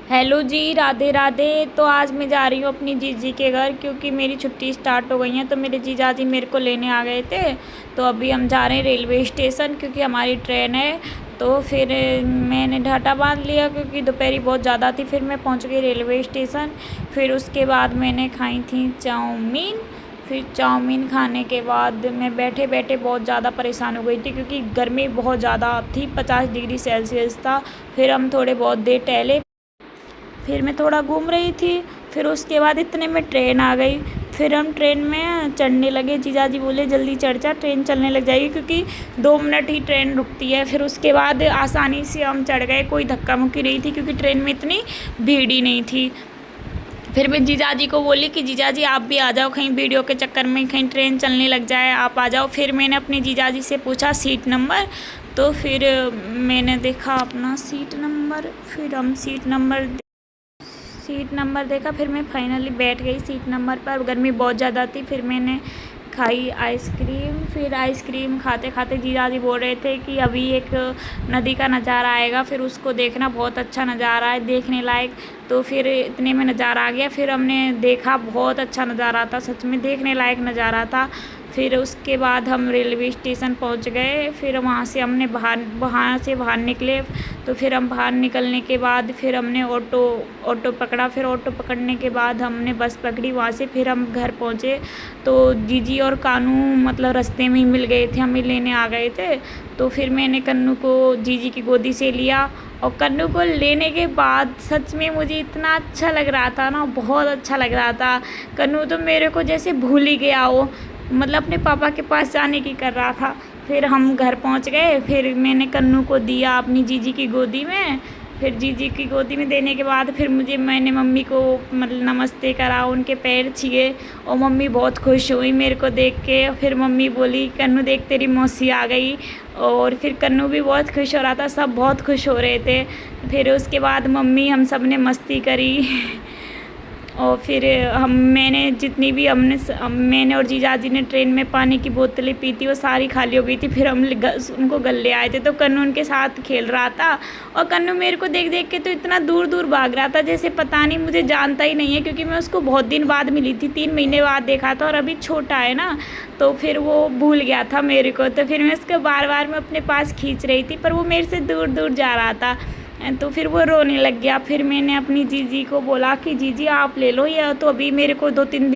Hello जी, राधे राधे। तो आज मैं जा रही हूँ अपनी जीजी के घर, क्योंकि मेरी छुट्टी स्टार्ट हो गई है। तो मेरे जीजा जी मेरे को लेने आ गए थे। तो अभी हम जा रहे हैं रेलवे स्टेशन, क्योंकि हमारी ट्रेन है। तो फिर मैंने ढाटा बांध लिया, क्योंकि दोपहरी बहुत ज़्यादा थी। फिर मैं पहुँच गई रेलवे स्टेशन। फिर उसके बाद मैंने खाई थी चाउमीन। फिर चाउमीन खाने के बाद मैं बैठे बैठे बहुत ज़्यादा परेशान हो गई थी, क्योंकि गर्मी बहुत ज़्यादा थी, 50 डिग्री सेल्सियस था। फिर हम थोड़े बहुत देर टहले, फिर मैं थोड़ा घूम रही थी। फिर उसके बाद इतने में ट्रेन आ गई। फिर हम ट्रेन में चढ़ने लगे। जीजाजी बोले जल्दी चढ़ जा, ट्रेन चलने लग जाएगी, क्योंकि 2 मिनट ही ट्रेन रुकती है। फिर उसके बाद आसानी से हम चढ़ गए, कोई धक्का मुक्की नहीं थी, क्योंकि ट्रेन में इतनी भीड़ ही नहीं थी। फिर मैं जीजाजी को बोली कि जीजाजी आप भी आ जाओ, कहीं वीडियो के चक्कर में कहीं ट्रेन चलने लग जाए, आप आ जाओ। फिर मैंने अपने जीजाजी से पूछा सीट नंबर। तो फिर मैंने देखा अपना सीट नंबर। फिर हम सीट नंबर देखा। फिर मैं फाइनली बैठ गई सीट नंबर पर। गर्मी बहुत ज़्यादा थी। फिर मैंने खाई आइसक्रीम। फिर आइसक्रीम खाते खाते जीजाजी बोल रहे थे कि अभी एक नदी का नज़ारा आएगा, फिर उसको देखना, बहुत अच्छा नज़ारा है, देखने लायक। तो फिर इतने में नज़ारा आ गया। फिर हमने देखा, बहुत अच्छा नज़ारा था, सच में देखने लायक नज़ारा था। फिर उसके बाद हम रेलवे स्टेशन पहुंच गए। फिर वहाँ से हमने बाहर निकले। तो फिर हम बाहर निकलने के बाद फिर हमने ऑटो पकड़ा। फिर ऑटो पकड़ने के बाद हमने बस पकड़ी। वहाँ से फिर हम घर पहुँचे। तो जीजी और कानू मतलब रास्ते में ही मिल गए थे, हमें लेने आ गए थे। तो फिर मैंने कन्नू को जीजी की गोदी से लिया। और कन्नू को लेने के बाद सच में मुझे इतना अच्छा लग रहा था ना, बहुत अच्छा लग रहा था। कन्नू तो मेरे को जैसे भूल ही गया हो, मतलब अपने पापा के पास जाने की कर रहा था। फिर हम घर पहुंच गए। फिर मैंने कन्नू को दिया अपनी जीजी की गोदी में। फिर जीजी की गोदी में देने के बाद फिर मैंने मम्मी को मतलब नमस्ते करा, उनके पैर छुए। और मम्मी बहुत खुश हुई मेरे को देख के। फिर मम्मी बोली कन्नू देख तेरी मौसी आ गई। और फिर कन्नू भी बहुत खुश हो रहा था, सब बहुत खुश हो रहे थे। फिर उसके बाद हम सब ने मस्ती करी। और फिर मैंने जितनी भी मैंने और जीजाजी ने ट्रेन में पानी की बोतलें पी थी, वो सारी खाली हो गई थी। फिर हम उनको गले आए थे। तो कन्नू उनके साथ खेल रहा था। और कन्नू मेरे को देख देख के तो इतना दूर दूर भाग रहा था, जैसे पता नहीं मुझे जानता ही नहीं है, क्योंकि मैं उसको बहुत दिन बाद मिली थी, 3 महीने बाद देखा था। और अभी छोटा है ना, तो फिर वो भूल गया था मेरे को। तो फिर मैं उसको बार बार मैं अपने पास खींच रही थी, पर वो मेरे से दूर दूर जा रहा था। तो फिर वो रोने लग गया। फिर मैंने अपनी जीजी को बोला कि जीजी आप ले लो, ये तो अभी मेरे को 2-3 दिन